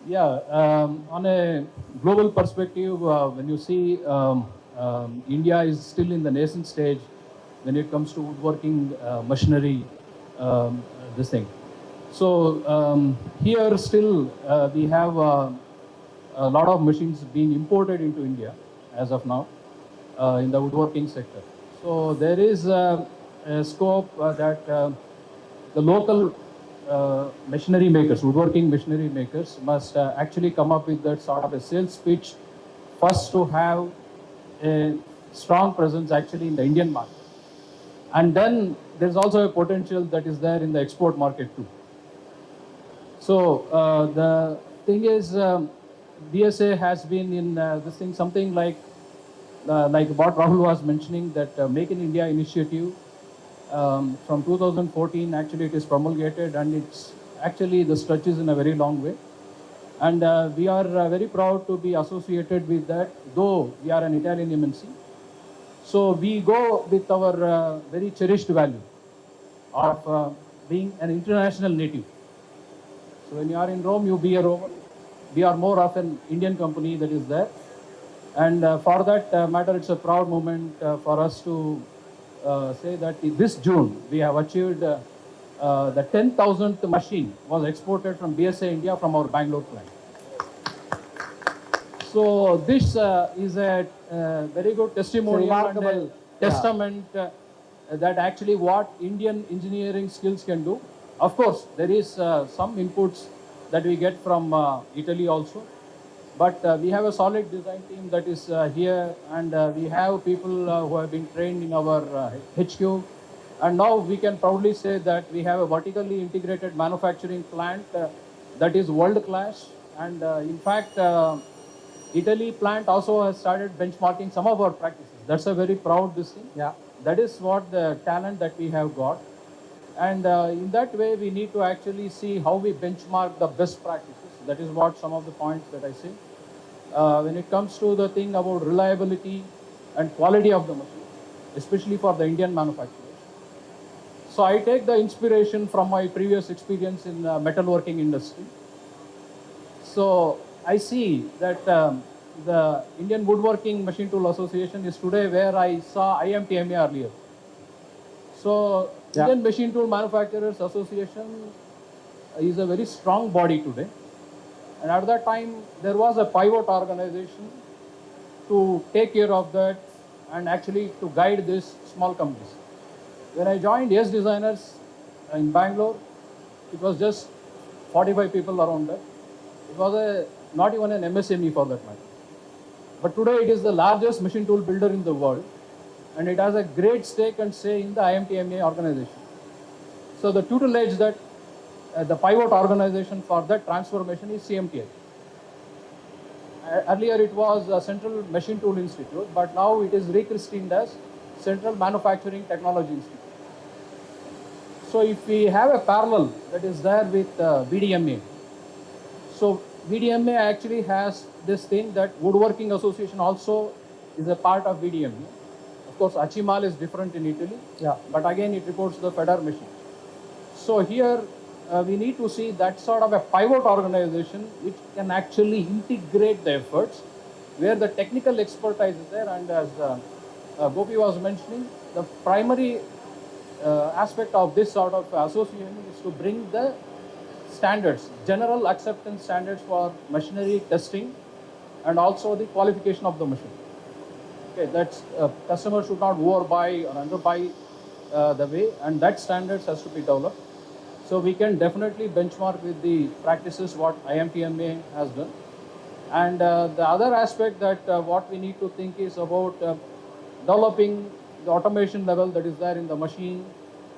Yeah, on a global perspective, when you see India is still in the nascent stage when it comes to woodworking machinery, this thing. So here still we have a lot of machines being imported into India as of now in the woodworking sector. So there is a scope that the local machinery makers, woodworking machinery makers, must actually come up with that sort of a sales pitch first to have a strong presence actually in the Indian market. And then there's also a potential that is there in the export market too. So the thing is, BSA has been in this thing something like what Rahul was mentioning, that Make in India initiative from 2014. Actually, it is promulgated, and it's actually the stretch is in a very long way. And we are very proud to be associated with that, though we are an Italian MNC. So we go with our very cherished value of being an international native. So when you are in Rome, you be a Roman. We are more of an Indian company that is there. And for that matter, it's a proud moment for us to say that this June we have achieved the 10,000th machine was exported from Biesse India from our Bangalore plant. So this is a very good testimonial and a testament that actually what Indian engineering skills can do. Of course, there is some inputs that we get from Italy also, but we have a solid design team that is here, and we have people who have been trained in our HQ. And now we can proudly say that we have a vertically integrated manufacturing plant that is world class. And in fact, Italy plant also has started benchmarking some of our practices. That's a very proud this thing. Yeah. That is what the talent that we have got. And in that way, we need to actually see how we benchmark the best practices. That is what some of the points that I say. When it comes to the thing about reliability and quality of the machine, especially for the Indian manufacturers. So I take the inspiration from my previous experience in metalworking industry. So I see that the Indian Woodworking Machine Tool Association is today where I saw IMTMA earlier. So Indian Machine Tool Manufacturers Association is a very strong body today. And at that time, there was a pivot organization to take care of that and actually to guide these small companies. When I joined Yes Designers in Bangalore, it was just 45 people around that. It was not even an MSME for that matter. But today it is the largest machine tool builder in the world, and it has a great stake and say in the IMTMA organization. So the tutelage that the pivot organization for that transformation is CMTI. Earlier it was Central Machine Tool Institute, but now it is rechristened as Central Manufacturing Technology Institute. So if we have a parallel that is there with VDMA, so VDMA actually has this thing that Woodworking Association also is a part of VDMA. Of course, Achimal is different in Italy, but again it reports to the FEDER machine. So here we need to see that sort of a pivot organization which can actually integrate the efforts where the technical expertise is there. And as Gopi was mentioning, the primary aspect of this sort of association is to bring the standards, general acceptance standards for machinery testing and also the qualification of the machine. Okay, that's customer should not overbuy or underbuy the way, and that standards has to be developed. So we can definitely benchmark with the practices what IMTMA has done. And the other aspect that what we need to think is about developing the automation level that is there in the machine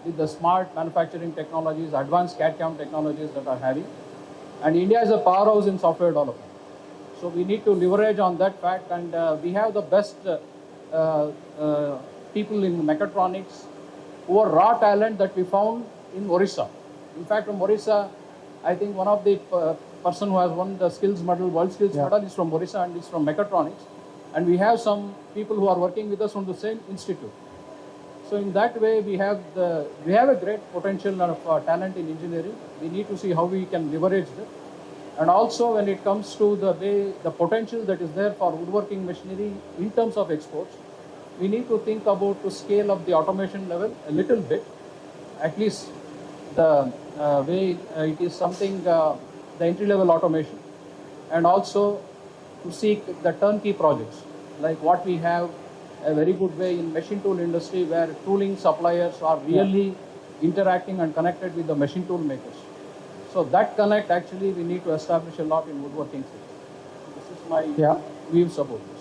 with the smart manufacturing technologies, advanced CAD/CAM technologies that are having. And India is a powerhouse in software development. So we need to leverage on that fact, and we have the best people in mechatronics who are raw talent that we found in Orissa. In fact, from Orissa, I think one of the person who has won the skills medal, world skills medal, is from Orissa and is from mechatronics. And we have some people who are working with us from the same institute. So in that way, we have a great potential of talent in engineering. We need to see how we can leverage that. And also when it comes to the way, the potential that is there for woodworking machinery in terms of exports, we need to think about to scale up the automation level a little bit, at least the way it is something, the entry level automation, and also to seek the turnkey projects like what we have a very good way in machine tool industry where tooling suppliers are really interacting and connected with the machine tool makers. So that connect actually we need to establish a lot in woodworking sector. This is my views about it.